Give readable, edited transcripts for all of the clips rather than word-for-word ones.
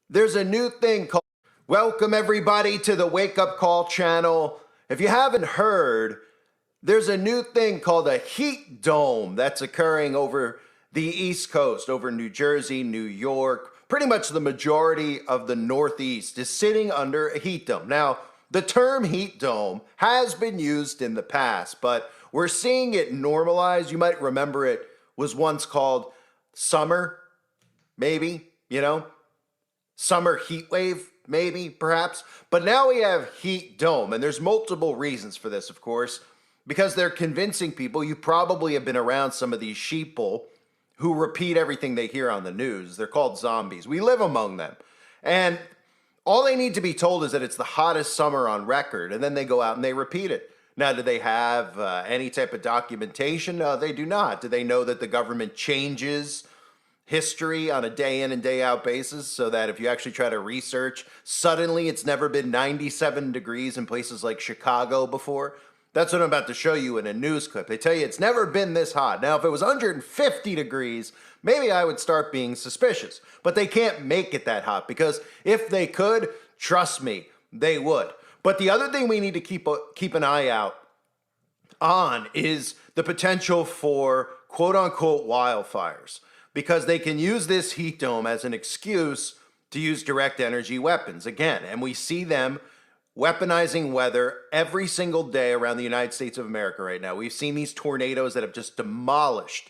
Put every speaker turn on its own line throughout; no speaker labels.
There's a new thing called Welcome everybody to the Wake Up Call channel. If you haven't heard, there's a new thing called a heat dome that's occurring over the East Coast, over New Jersey, New York. Pretty much the majority of the Northeast is sitting under a heat dome. Now, the term heat dome has been used in the past, but we're seeing it normalize. You might remember it was once called summer, maybe, summer heat wave, maybe, perhaps. But now we have heat dome, and there's multiple reasons for this, of course, because they're convincing people. You probably have been around some of these sheeple who repeat everything they hear on the news. They're called zombies. We live among them. And all they need to be told is that it's the hottest summer on record, and then they go out and they repeat it. Now, do they have any type of documentation? No, they do not. Do they know that the government changes history on a day in and day out basis so that if you actually try to research, suddenly it's never been 97 degrees in places like Chicago before? That's what I'm about to show you in a news clip. They tell you it's never been this hot. Now, if it was 150 degrees, maybe I would start being suspicious. But they can't make it that hot, because if they could, trust me, they would. But the other thing we need to keep an eye out on is the potential for quote-unquote wildfires, because they can use this heat dome as an excuse to use direct energy weapons again. And we see them weaponizing weather every single day around the United States of America right now. We've seen these tornadoes that have just demolished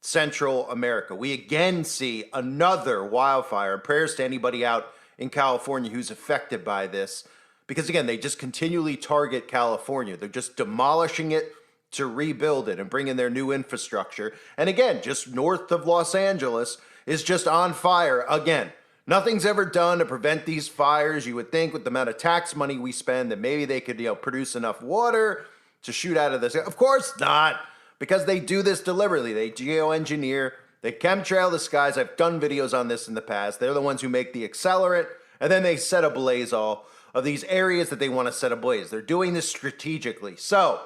Central America. We again see another wildfire. Prayers to anybody out in California who's affected by this, because again, they just continually target California. They're just demolishing it to rebuild it and bring in their new infrastructure. And again, just north of Los Angeles is just on fire again. Nothing's ever done to prevent these fires. You would think with the amount of tax money we spend that maybe they could, produce enough water to shoot out of this. Of course not, because they do this deliberately. They geoengineer, they chemtrail the skies. I've done videos on this in the past. They're the ones who make the accelerant, and then they set ablaze all of these areas that they want to set ablaze. They're doing this strategically. So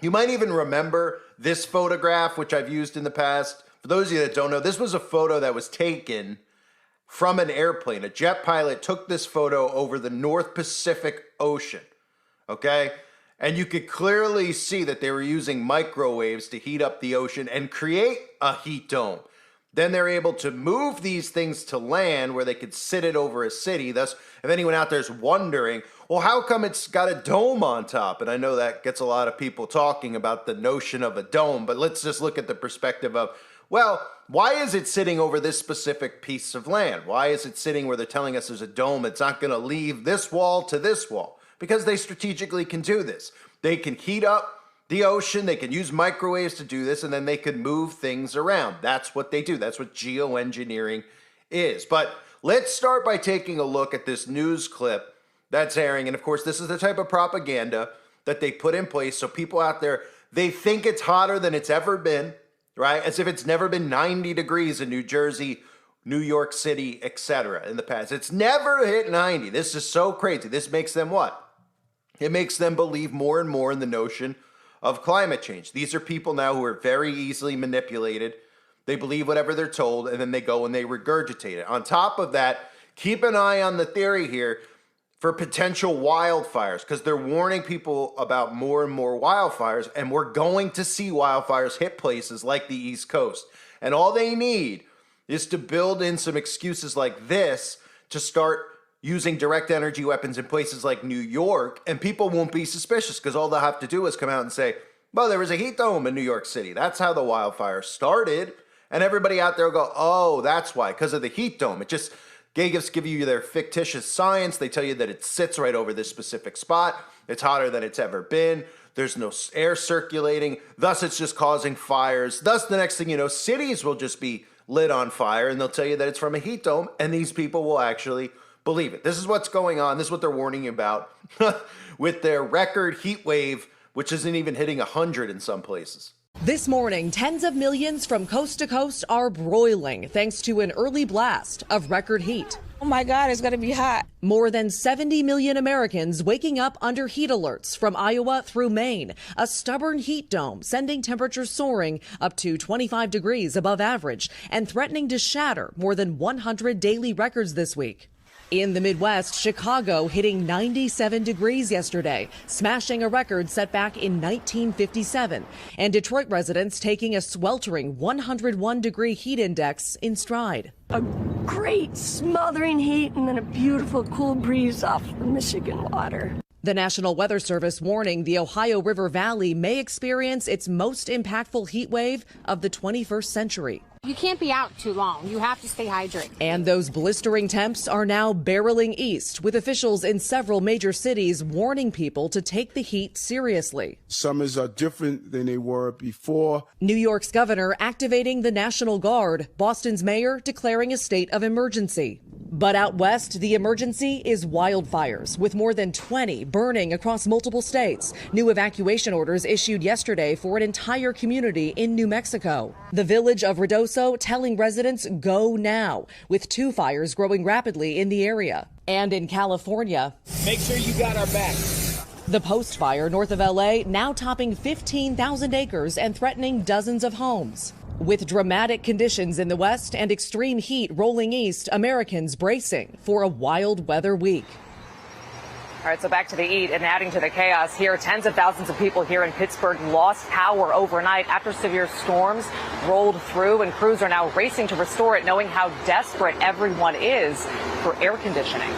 you might even remember this photograph, which I've used in the past. For those of you that don't know, this was a photo that was taken from an airplane. A jet pilot took this photo over the North Pacific Ocean, okay? And you could clearly see that they were using microwaves to heat up the ocean and create a heat dome. Then they're able to move these things to land where they could sit it over a city. Thus, if anyone out there is wondering, well, how come it's got a dome on top? And I know that gets a lot of people talking about the notion of a dome, but let's just look at the perspective of, well, why is it sitting over this specific piece of land? Why is it sitting where they're telling us there's a dome? It's not going to leave this wall to this wall, because they strategically can do this. They can heat up the ocean, they can use microwaves to do this, and then they can move things around. That's what they do. That's what geoengineering is. But let's start by taking a look at this news clip that's airing. And of course, this is the type of propaganda that they put in place. So people out there, they think it's hotter than it's ever been, right? As if it's never been 90 degrees in New Jersey, New York City, etc. in the past. It's never hit 90. This is so crazy. This makes them what? It makes them believe more and more in the notion of climate change. These are people now who are very easily manipulated. They believe whatever they're told, and then they go and they regurgitate it. On top of that, keep an eye on the theory here for potential wildfires, because they're warning people about more and more wildfires, and we're going to see wildfires hit places like the East Coast. And all they need is to build in some excuses like this to start using direct energy weapons in places like New York, and people won't be suspicious, because all they'll have to do is come out and say, well, there was a heat dome in New York City. That's how the wildfire started. And everybody out there will go, oh, that's why, because of the heat dome. It just, they just give you their fictitious science. They tell you that it sits right over this specific spot. It's hotter than it's ever been. There's no air circulating. Thus, it's just causing fires. Thus, the next thing you know, cities will just be lit on fire, and they'll tell you that it's from a heat dome, and these people will actually believe it. This is what's going on. This is what they're warning you about with their record heat wave, which isn't even hitting 100 in some places.
This morning, tens of millions from coast to coast are broiling thanks to an early blast of record heat.
Oh my God, it's going to be hot.
More than 70 million Americans waking up under heat alerts from Iowa through Maine. A stubborn heat dome sending temperatures soaring up to 25 degrees above average and threatening to shatter more than 100 daily records this week. In the Midwest, Chicago hitting 97 degrees yesterday, smashing a record set back in 1957. And Detroit residents taking a sweltering 101-degree heat index in stride.
A great smothering heat and then a beautiful cool breeze off the Michigan water.
The National Weather Service warning the Ohio River Valley may experience its most impactful heat wave of the 21st century.
You can't be out too long. You have to stay hydrated.
And those blistering temps are now barreling east, with officials in several major cities warning people to take the heat seriously.
Summers are different than they were before.
New York's governor activating the National Guard, Boston's mayor declaring a state of emergency. But out west, the emergency is wildfires, with more than 20 burning across multiple states. New evacuation orders issued yesterday for an entire community in New Mexico. The village of Ruidoso telling residents go now, with 2 fires growing rapidly in the area. And in California,
make sure you got our back.
The Post Fire north of LA now topping 15,000 acres and threatening dozens of homes. With dramatic conditions in the west and extreme heat rolling east, Americans bracing for a wild weather week.
All right, so back to the heat and adding to the chaos here. Tens of thousands of people here in Pittsburgh lost power overnight after severe storms rolled through, and crews are now racing to restore it, knowing how desperate everyone is for air conditioning.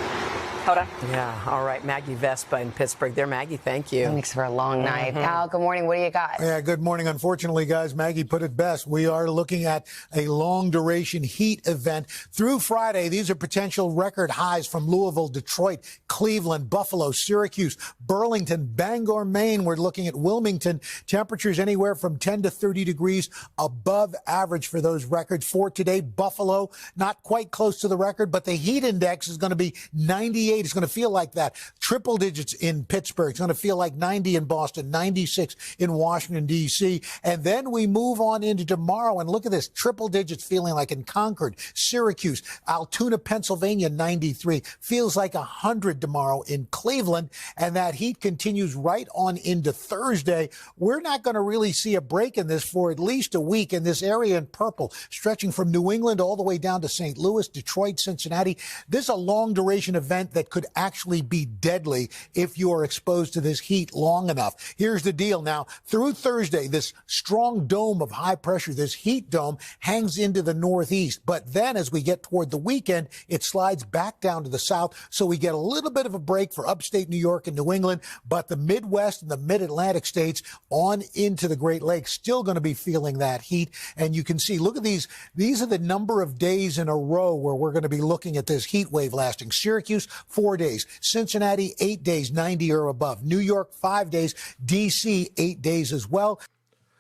Hoda?
Yeah, all right. Maggie Vespa in Pittsburgh. There, Maggie, thank you.
Thanks for a long night. Al, good morning. What do you got?
Yeah, good morning. Unfortunately, guys, Maggie put it best. We are looking at a long-duration heat event. Through Friday, these are potential record highs from Louisville, Detroit, Cleveland, Buffalo, Syracuse, Burlington, Bangor, Maine. We're looking at Wilmington. Temperatures anywhere from 10 to 30 degrees above average for those records. For today, Buffalo, not quite close to the record, but the heat index is going to be 98. It's going to feel like that. Triple digits in Pittsburgh. It's going to feel like 90 in Boston, 96 in Washington, D.C. And then we move on into tomorrow. And look at this. Triple digits feeling like in Concord, Syracuse, Altoona, Pennsylvania, 93. Feels like 100 tomorrow in Cleveland. And that heat continues right on into Thursday. We're not going to really see a break in this for at least a week in this area in purple, stretching from New England all the way down to St. Louis, Detroit, Cincinnati. This is a long duration event that could actually be deadly if you are exposed to this heat long enough. Here's the deal now. Through Thursday, this strong dome of high pressure, this heat dome, hangs into the northeast. But then as we get toward the weekend, it slides back down to the south. So we get a little bit of a break for upstate New York and New England. But the Midwest and the mid-Atlantic states on into the Great Lakes still going to be feeling that heat. And you can see, look at these. These are the number of days in a row where we're going to be looking at this heat wave lasting. Syracuse, 4 days. Cincinnati, 8 days, 90 or above. New York, 5 days. D.C., 8 days as well.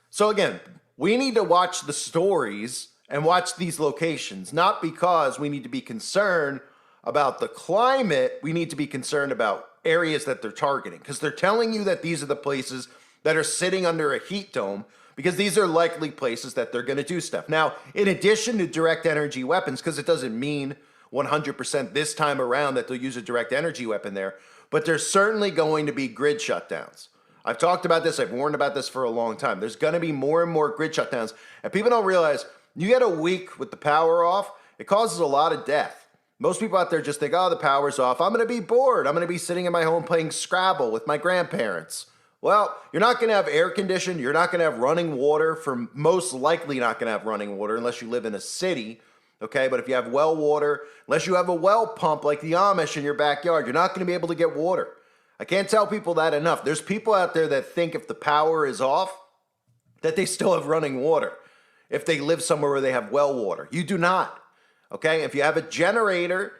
So again, we need to watch the stories and watch these locations, not because we need to be concerned about the climate. We need to be concerned about areas that they're targeting, because they're telling you that these are the places that are sitting under a heat dome, because these are likely places that they're going to do stuff. Now, in addition to direct energy weapons, because it doesn't mean 100% this time around that they'll use a direct energy weapon there, but there's certainly going to be grid shutdowns. I've talked about this. I've warned about this for a long time. There's going to be more and more grid shutdowns, and people don't realize you get a week with the power off, it causes a lot of death. Most people out there just think, oh, the power's off. I'm going to be bored. I'm going to be sitting in my home playing Scrabble with my grandparents. Well, you're not going to have air conditioning. You're not going to have running water. For most likely not going to have running water unless you live in a city. Okay, but if you have well water, unless you have a well pump like the Amish in your backyard, you're not going to be able to get water. I can't tell people that enough. There's people out there that think if the power is off, that they still have running water. If they live somewhere where they have well water. You do not. Okay, if you have a generator,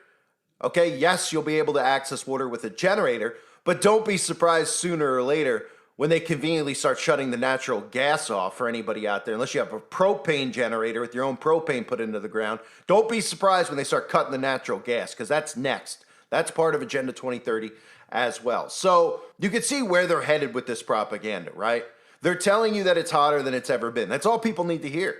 okay, yes, you'll be able to access water with a generator, but don't be surprised sooner or later when they conveniently start shutting the natural gas off for anybody out there, unless you have a propane generator with your own propane put into the ground. Don't be surprised when they start cutting the natural gas, because that's next. That's part of Agenda 2030 as well. So you can see where they're headed with this propaganda, right? They're telling you that it's hotter than it's ever been. That's all people need to hear.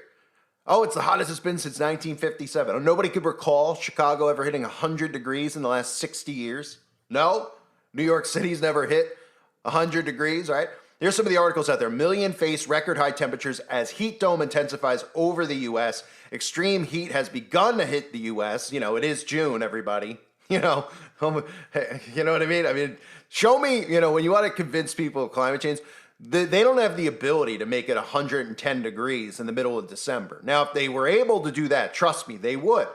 Oh, it's the hottest it's been since 1957. Oh, nobody could recall Chicago ever hitting 100 degrees in the last 60 years. No, New York City's never hit 100 degrees, right? Here's some of the articles out there. Million face record high temperatures as heat dome intensifies over the U.S. Extreme heat has begun to hit the U.S. You know, it is June, everybody. You know, you know what I mean? I mean, show me, you know, when you want to convince people of climate change, they don't have the ability to make it 110 degrees in the middle of December. Now, if they were able to do that, trust me, they would.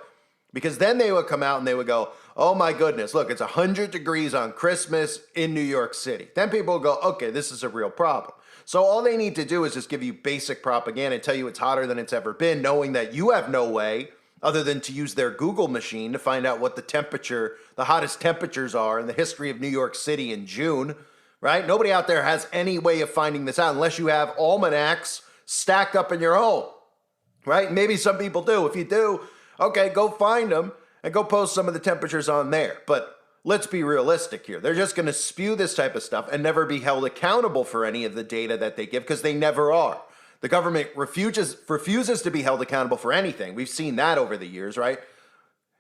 Because then they would come out and they would go, oh my goodness, look, it's 100 degrees on Christmas in New York City. Then people would go, okay, this is a real problem. So all they need to do is just give you basic propaganda and tell you it's hotter than it's ever been, knowing that you have no way other than to use their Google machine to find out what the hottest temperatures are in the history of New York City in June, right? Nobody out there has any way of finding this out unless you have almanacs stacked up in your home, right? Maybe some people do. If you do, okay, go find them and go post some of the temperatures on there. But let's be realistic here. They're just going to spew this type of stuff and never be held accountable for any of the data that they give because they never are. The government refuses to be held accountable for anything. We've seen that over the years, right?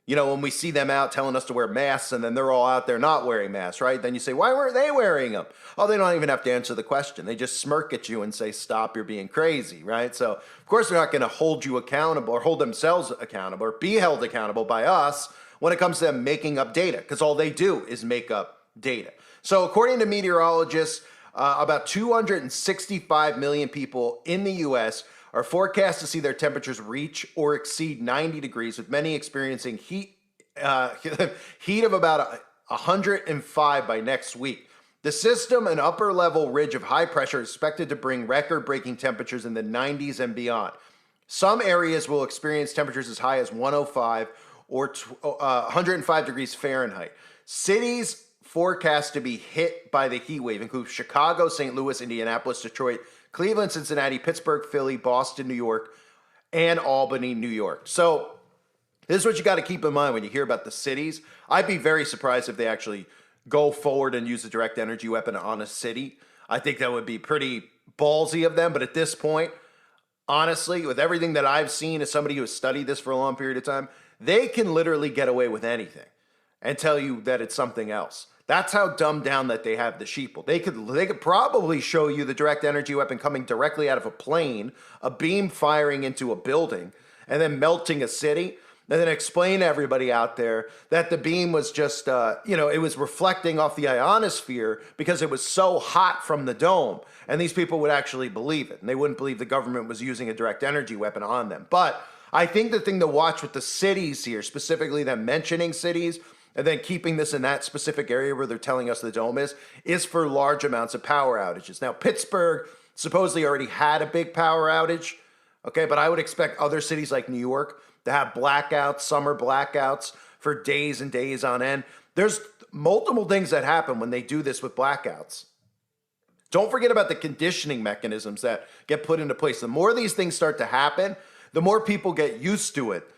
You know, when we see them out telling us to wear masks and then they're all out there not wearing masks, right? Then you say, why weren't they wearing them? Oh, they don't even have to answer the question. They just smirk at you and say, stop, you're being crazy, right? So, of course, they're not going to hold you accountable or hold themselves accountable or be held accountable by us when it comes to them making up data, because all they do is make up data. So, according to meteorologists, about 265 million people in the U.S. are forecast to see their temperatures reach or exceed 90 degrees, with many experiencing heat of about 105 by next week. The system, an upper-level ridge of high pressure, is expected to bring record-breaking temperatures in the 90s and beyond. Some areas will experience temperatures as high as 105 or 105 degrees Fahrenheit. Cities forecast to be hit by the heat wave include Chicago, St. Louis, Indianapolis, Detroit, Cleveland, Cincinnati, Pittsburgh, Philly, Boston, New York, and Albany, New York. So this is what you got to keep in mind when you hear about the cities. I'd be very surprised if they actually go forward and use a direct energy weapon on a city. I think that would be pretty ballsy of them. But at this point, honestly, with everything that I've seen as somebody who has studied this for a long period of time, they can literally get away with anything and tell you that it's something else. That's how dumbed down that they have the sheeple. They could probably show you the direct energy weapon coming directly out of a plane, a beam firing into a building, and then melting a city, and then explain to everybody out there that the beam was just, it was reflecting off the ionosphere because it was so hot from the dome. And these people would actually believe it, and they wouldn't believe the government was using a direct energy weapon on them. But I think the thing to watch with the cities here, specifically them mentioning cities, and then keeping this in that specific area where they're telling us the dome is for large amounts of power outages. Now, Pittsburgh supposedly already had a big power outage, okay, but I would expect other cities like New York to have blackouts, summer blackouts for days and days on end. There's multiple things that happen when they do this with blackouts. Don't forget about the conditioning mechanisms that get put into place. The more these things start to happen, the more people get used to it.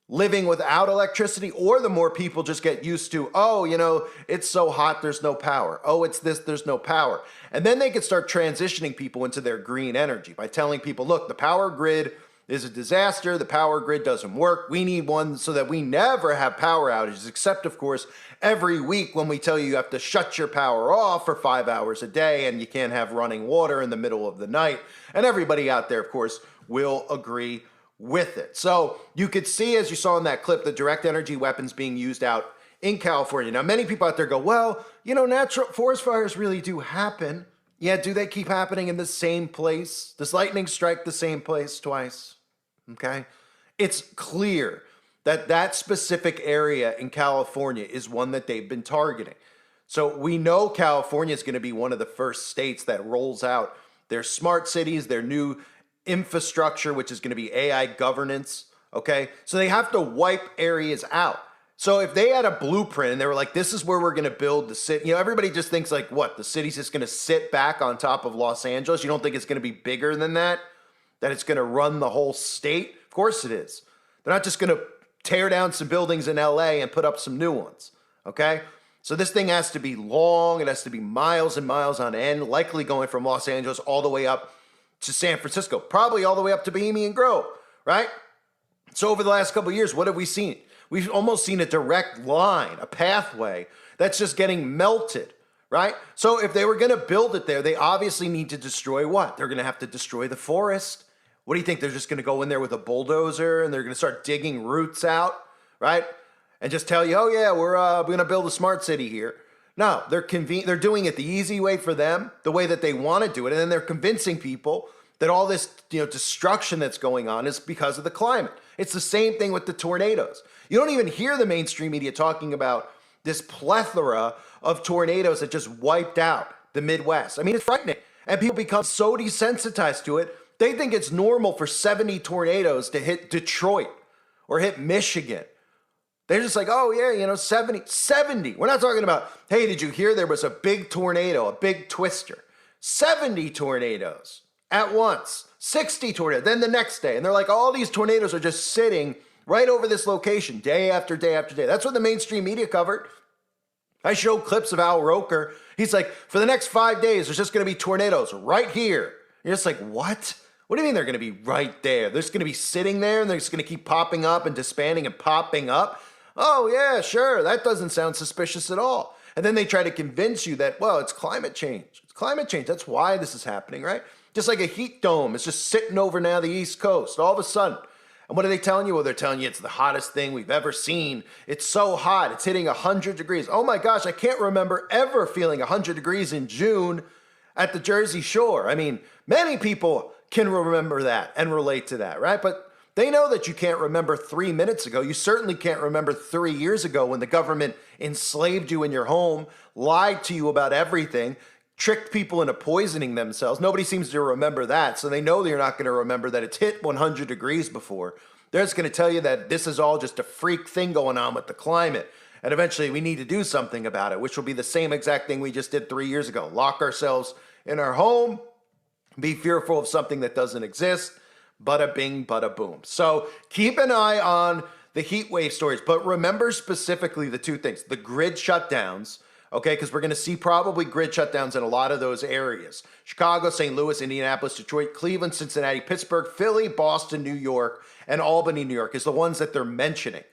Living without electricity, or the more people just get used to, oh, it's so hot, there's no power. Oh, it's this, there's no power. And then they could start transitioning people into their green energy by telling people, look, the power grid is a disaster. The power grid doesn't work. We need one so that we never have power outages, except, of course, every week when we tell you have to shut your power off for 5 hours a day and you can't have running water in the middle of the night. And everybody out there, of course, will agree with it. So you could see, as you saw in that clip, the direct energy weapons being used out in California. Now, many people out there go, well, natural forest fires really do happen. Yeah, do they keep happening in the same place? Does lightning strike the same place twice? Okay. It's clear that that specific area in California is one that they've been targeting. So we know California is going to be one of the first states that rolls out their smart cities, their new infrastructure, which is going to be AI governance. Okay. So they have to wipe areas out. So if they had a blueprint and they were like, this is where we're going to build the city, everybody just thinks like, what, the city's just going to sit back on top of Los Angeles? You don't think it's going to be bigger than that? That it's going to run the whole state? Of course it is. They're not just going to tear down some buildings in LA and put up some new ones. Okay. So this thing has to be long. It has to be miles and miles on end, likely going from Los Angeles all the way up to San Francisco, probably all the way up to Bohemian Grove, right? So over the last couple of years, what have we seen? We've almost seen a direct line, a pathway that's just getting melted, right? So if they were going to build it there, they obviously need to destroy what? They're going to have to destroy the forest. What do you think? They're just going to go in there with a bulldozer and they're going to start digging roots out, right? and just tell you, oh yeah, we're going to build a smart city here. No, they're doing it the easy way for them, the way that they want to do it, and then they're convincing people that all this destruction that's going on is because of the climate. It's the same thing with the tornadoes. You don't even hear the mainstream media talking about this plethora of tornadoes that just wiped out the Midwest. I mean, it's frightening. And people become so desensitized to it, they think it's normal for 70 tornadoes to hit Detroit or hit Michigan. They're just like, oh yeah, 70. We're not talking about, hey, did you hear there was a big tornado, a big twister? 70 tornadoes at once, 60 tornadoes, then the next day. And they're like, all these tornadoes are just sitting right over this location day after day after day. That's what the mainstream media covered. I showed clips of Al Roker. He's like, for the next 5 days, there's just going to be tornadoes right here. You're just like, what? What do you mean they're going to be right there? They're just going to be sitting there and they're just going to keep popping up and disbanding and popping up? Oh, yeah, sure. That doesn't sound suspicious at all. And then they try to convince you that, well, it's climate change. It's climate change. That's why this is happening, right? Just like a heat dome. It's just sitting over now the East Coast all of a sudden. And what are they telling you? Well, they're telling you it's the hottest thing we've ever seen. It's so hot. It's hitting 100 degrees. Oh my gosh, I can't remember ever feeling 100 degrees in June at the Jersey Shore. I mean, many people can remember that and relate to that, right? But they know that you can't remember 3 minutes ago. You certainly can't remember 3 years ago when the government enslaved you in your home, lied to you about everything, tricked people into poisoning themselves. Nobody seems to remember that. So they know that you're not going to remember that it's hit 100 degrees before. They're just going to tell you that this is all just a freak thing going on with the climate. And eventually we need to do something about it, which will be the same exact thing we just did 3 years ago. Lock ourselves in our home, be fearful of something that doesn't exist. Bada bing, bada boom. So keep an eye on the heat wave stories, but remember specifically the two things, the grid shutdowns, okay, because we're going to see probably grid shutdowns in a lot of those areas. Chicago, St. Louis, Indianapolis, Detroit, Cleveland, Cincinnati, Pittsburgh, Philly, Boston, New York, and Albany, New York is the ones that they're mentioning,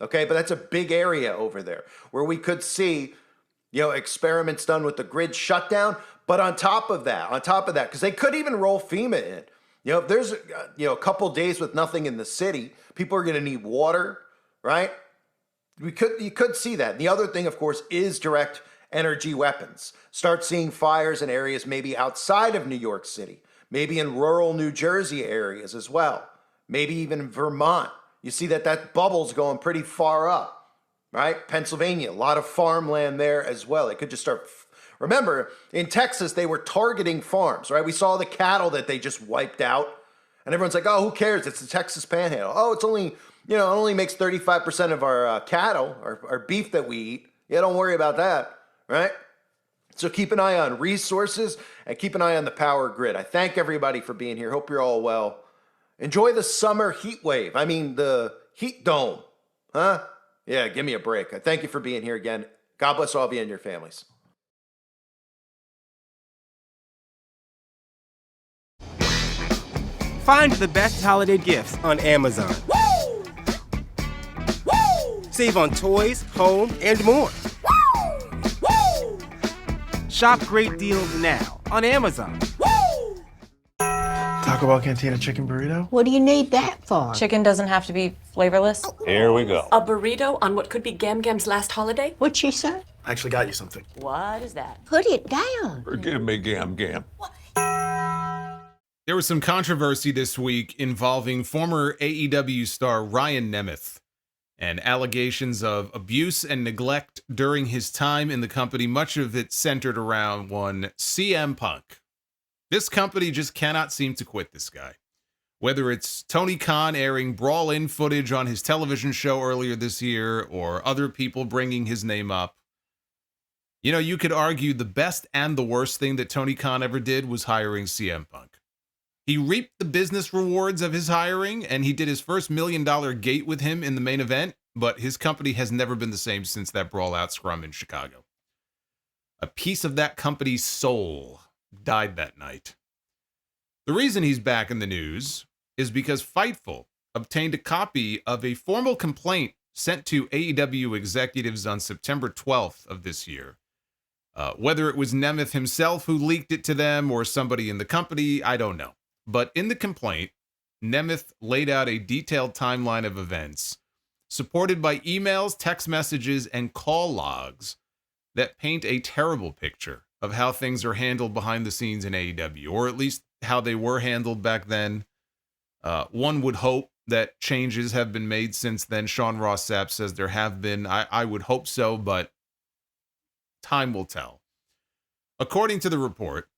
okay? But that's a big area over there where we could see, experiments done with the grid shutdown. But on top of that, because they could even roll FEMA in. If there's, a couple days with nothing in the city, people are going to need water, right? You could see that. And the other thing, of course, is direct energy weapons. Start seeing fires in areas maybe outside of New York City, maybe in rural New Jersey areas as well, maybe even Vermont. You see that bubble's going pretty far up, right? Pennsylvania, a lot of farmland there as well. It could just start. Remember, in Texas, they were targeting farms, right? We saw the cattle that they just wiped out. And everyone's like, oh, who cares? It's the Texas Panhandle. Oh, it's only, it only makes 35% of our cattle, our beef that we eat. Yeah, don't worry about that, right? So keep an eye on resources and keep an eye on the power grid. I thank everybody for being here. Hope you're all well. Enjoy the summer heat wave. I mean, the heat dome, huh? Yeah, give me a break. I thank you for being here again. God bless all of you and your families.
Find the best holiday gifts on Amazon. Woo! Woo! Save on toys, home, and more. Woo! Woo! Shop great deals now on Amazon. Woo!
Taco Bell Cantina chicken burrito?
What do you need that for?
Chicken doesn't have to be flavorless.
Here we go.
A burrito on what could be Gam Gam's last holiday?
What'd she say?
I actually got you something.
What is that?
Put it down.
Forgive me, Gam Gam.
There was some controversy this week involving former AEW star Ryan Nemeth and allegations of abuse and neglect during his time in the company, much of it centered around one CM Punk. This company just cannot seem to quit this guy. Whether it's Tony Khan airing Brawl-In footage on his television show earlier this year or other people bringing his name up, you could argue the best and the worst thing that Tony Khan ever did was hiring CM Punk. He reaped the business rewards of his hiring, and he did his first $1 million gate with him in the main event, but his company has never been the same since that brawl-out scrum in Chicago. A piece of that company's soul died that night. The reason he's back in the news is because Fightful obtained a copy of a formal complaint sent to AEW executives on September 12th of this year. Whether it was Nemeth himself who leaked it to them or somebody in the company, I don't know. But in the complaint, Nemeth laid out a detailed timeline of events supported by emails, text messages, and call logs that paint a terrible picture of how things are handled behind the scenes in AEW, or at least how they were handled back then. One would hope that changes have been made since then. Sean Ross Sapp says there have been. I would hope so, but time will tell. According to the report,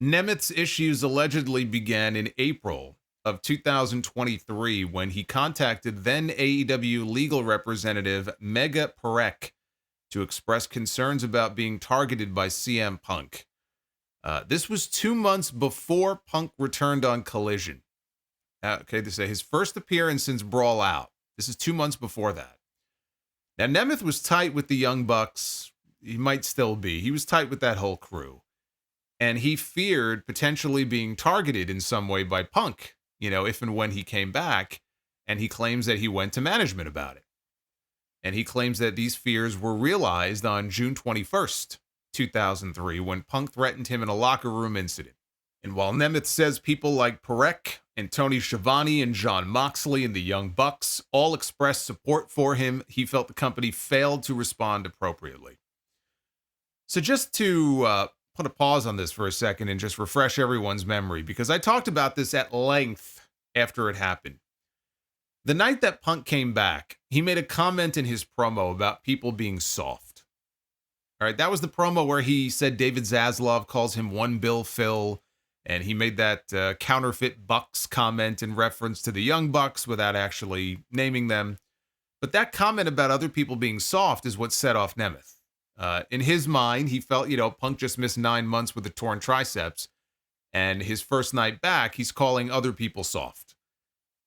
Nemeth's issues allegedly began in April of 2023 when he contacted then AEW legal representative Mega Parekh to express concerns about being targeted by CM Punk. This was 2 months before Punk returned on Collision. Okay, they say his first appearance since Brawl Out. This is 2 months before that. Now, Nemeth was tight with the Young Bucks. He might still be. He was tight with that whole crew. And he feared potentially being targeted in some way by Punk, if and when he came back. And he claims that he went to management about it. And he claims that these fears were realized on June 21st, 2003, when Punk threatened him in a locker room incident. And while Nemeth says people like Parekh and Tony Schiavone and Jon Moxley and the Young Bucks all expressed support for him, he felt the company failed to respond appropriately. So just to put a pause on this for a second and just refresh everyone's memory, because I talked about this at length after it happened. The night that Punk came back, he made a comment in his promo about people being soft. All right, that was the promo where he said David Zaslav calls him One Bill Phil, and he made that counterfeit Bucks comment in reference to the Young Bucks without actually naming them. But that comment about other people being soft is what set off Nemeth. In his mind, he felt, Punk just missed 9 months with a torn triceps, and his first night back, he's calling other people soft.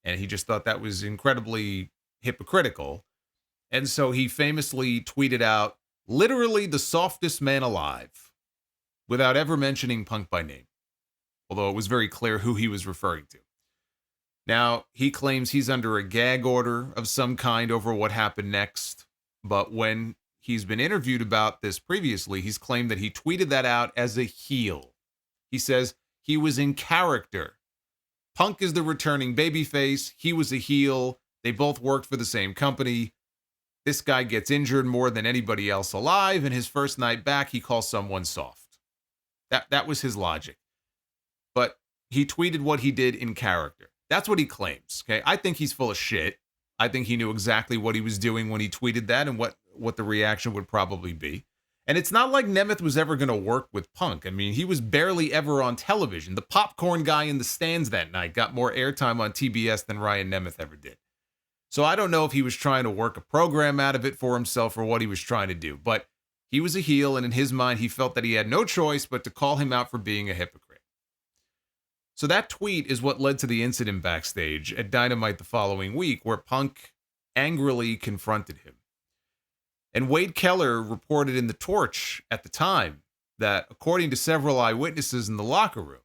And he just thought that was incredibly hypocritical. And so he famously tweeted out, literally the softest man alive, without ever mentioning Punk by name, although it was very clear who he was referring to. Now, he claims he's under a gag order of some kind over what happened next, but when he's been interviewed about this previously, he's claimed that he tweeted that out as a heel. He says he was in character. Punk is the returning babyface. He was a heel. They both worked for the same company. This guy gets injured more than anybody else alive, and his first night back, he calls someone soft. That was his logic. But he tweeted what he did in character. That's what he claims. Okay, I think he's full of shit. I think he knew exactly what he was doing when he tweeted that and what the reaction would probably be. And it's not like Nemeth was ever going to work with Punk. I mean, he was barely ever on television. The popcorn guy in the stands that night got more airtime on TBS than Ryan Nemeth ever did. So I don't know if he was trying to work a program out of it for himself or what he was trying to do. But he was a heel, and in his mind, he felt that he had no choice but to call him out for being a hypocrite. So that tweet is what led to the incident backstage at Dynamite the following week, where Punk angrily confronted him. And Wade Keller reported in The Torch at the time that, according to several eyewitnesses in the locker room,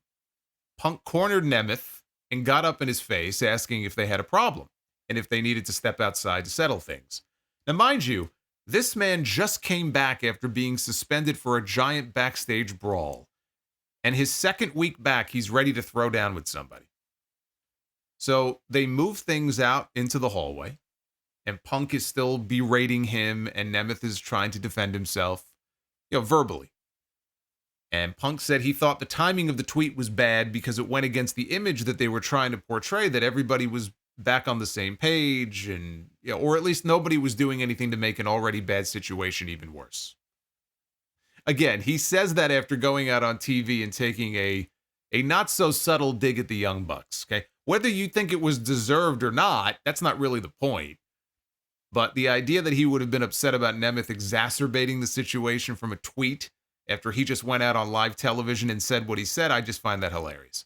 Punk cornered Nemeth and got up in his face asking if they had a problem and if they needed to step outside to settle things. Now, mind you, this man just came back after being suspended for a giant backstage brawl. And his second week back, he's ready to throw down with somebody. So they move things out into the hallway, and Punk is still berating him, and Nemeth is trying to defend himself, verbally. And Punk said he thought the timing of the tweet was bad because it went against the image that they were trying to portray, that everybody was back on the same page, and or at least nobody was doing anything to make an already bad situation even worse. Again, he says that after going out on TV and taking a not so subtle dig at the Young Bucks. Okay, whether you think it was deserved or not, that's not really the point. But the idea that he would have been upset about Nemeth exacerbating the situation from a tweet after he just went out on live television and said what he said, I just find that hilarious.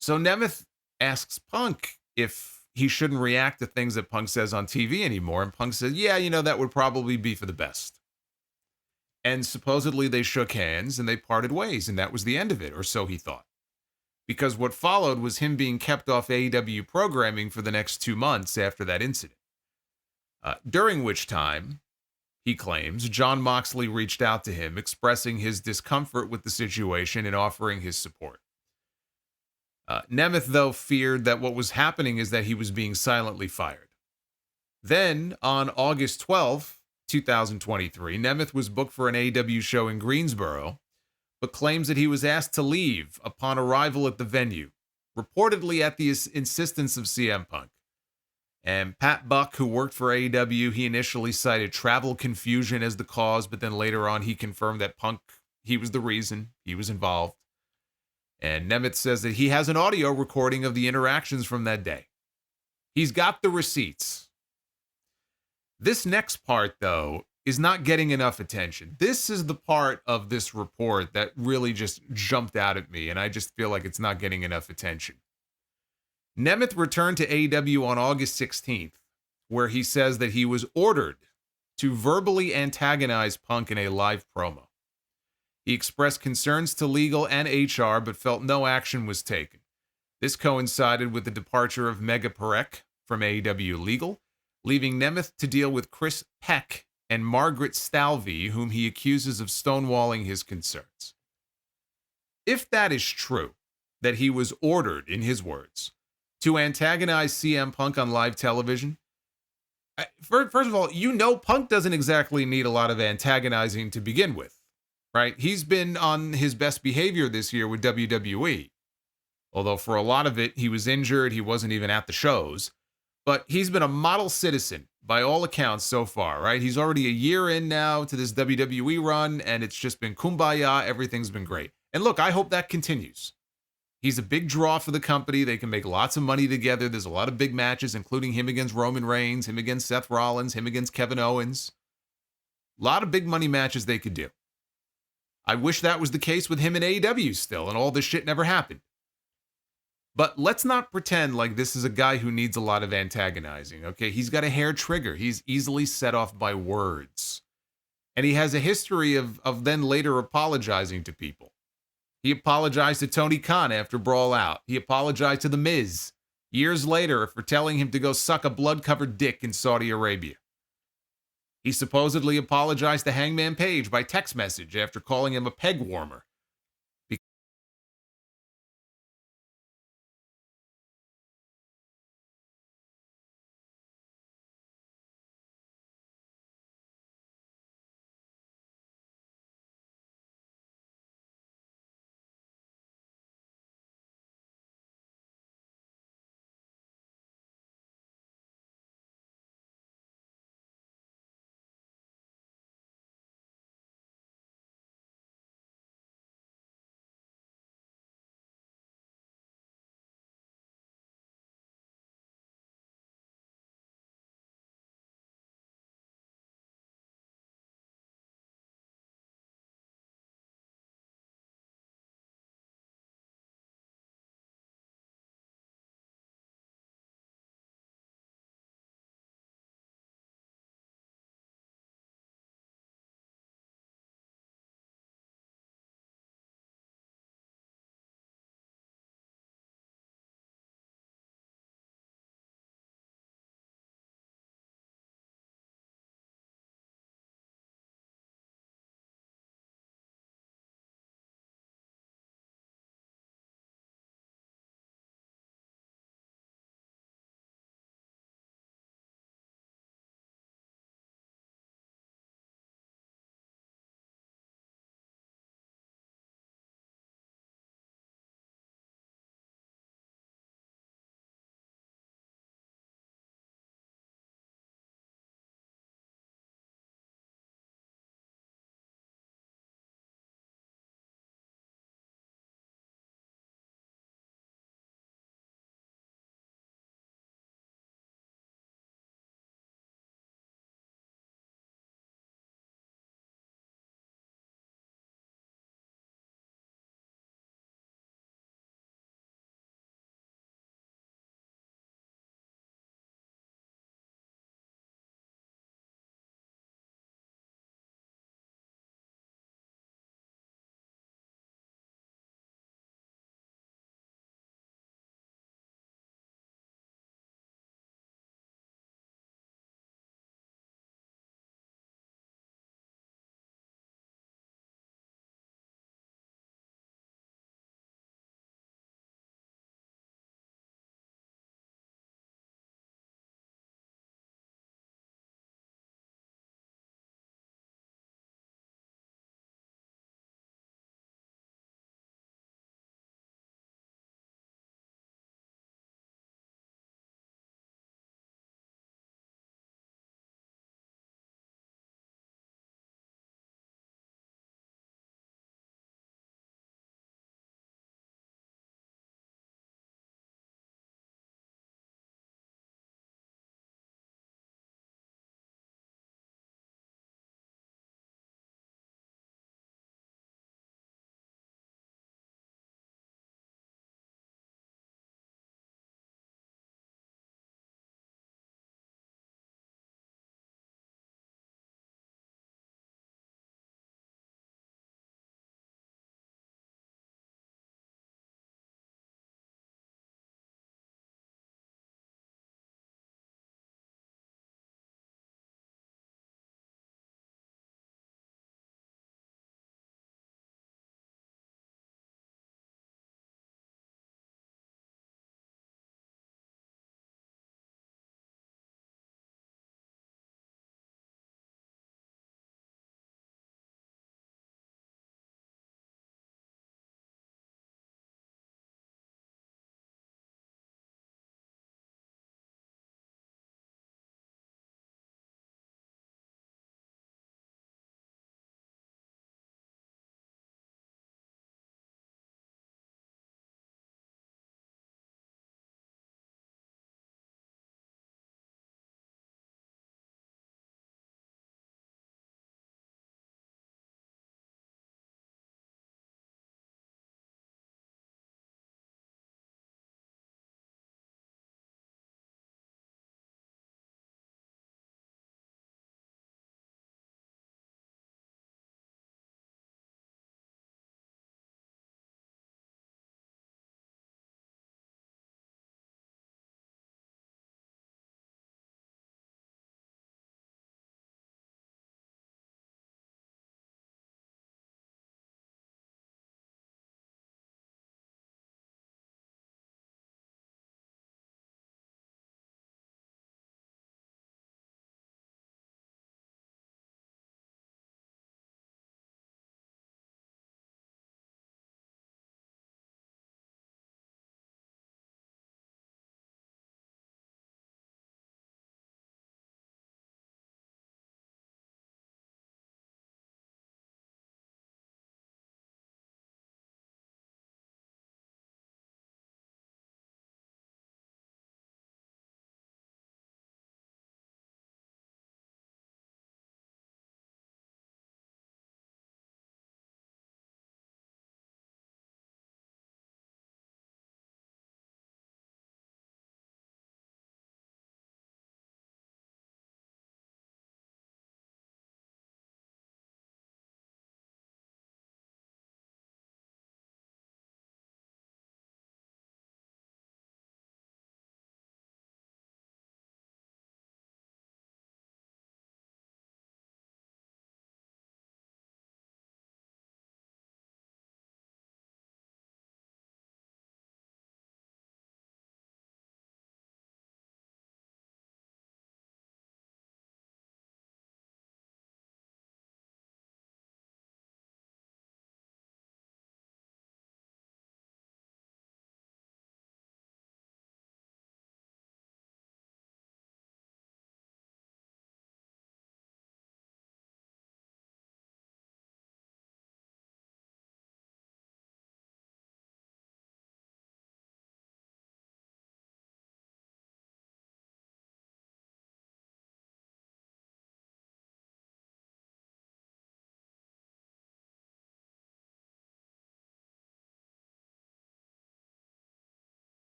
So Nemeth asks Punk if he shouldn't react to things that Punk says on TV anymore, and Punk says, yeah, that would probably be for the best. And supposedly they shook hands and they parted ways, and that was the end of it, or so he thought. Because what followed was him being kept off AEW programming for the next 2 months after that incident. During which time, he claims, Jon Moxley reached out to him, expressing his discomfort with the situation and offering his support. Nemeth, though, feared that what was happening is that he was being silently fired. Then, on August 12th, 2023, Nemeth was booked for an AEW show in Greensboro, but claims that he was asked to leave upon arrival at the venue, reportedly at the insistence of CM Punk. And Pat Buck, who worked for AEW, he initially cited travel confusion as the cause, but then later on he confirmed that Punk, he was the reason, he was involved. And Nemeth says that he has an audio recording of the interactions from that day. He's got the receipts. This next part, though, is not getting enough attention. This is the part of this report that really just jumped out at me, and I just feel like it's not getting enough attention. Nemeth returned to AEW on August 16th, where he says that he was ordered to verbally antagonize Punk in a live promo. He expressed concerns to legal and HR, but felt no action was taken. This coincided with the departure of Mega Perek from AEW Legal, leaving Nemeth to deal with Chris Peck and Margaret Stalvey, whom he accuses of stonewalling his concerns. If that is true, that he was ordered, in his words, to antagonize CM Punk on live television, first of all, Punk doesn't exactly need a lot of antagonizing to begin with, right? He's been on his best behavior this year with WWE. Although for a lot of it, he was injured, he wasn't even at the shows. But he's been a model citizen by all accounts so far, right? He's already a year in now to this WWE run, and it's just been kumbaya. Everything's been great. And look, I hope that continues. He's a big draw for the company. They can make lots of money together. There's a lot of big matches, including him against Roman Reigns, him against Seth Rollins, him against Kevin Owens. A lot of big money matches they could do. I wish that was the case with him in AEW still, and all this shit never happened. But let's not pretend like this is a guy who needs a lot of antagonizing, okay? He's got a hair trigger. He's easily set off by words. And he has a history of then later apologizing to people. He apologized to Tony Khan after Brawl Out. He apologized to The Miz years later for telling him to go suck a blood-covered dick in Saudi Arabia. He supposedly apologized to Hangman Page by text message after calling him a peg warmer.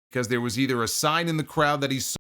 because there was either a sign in the crowd that he saw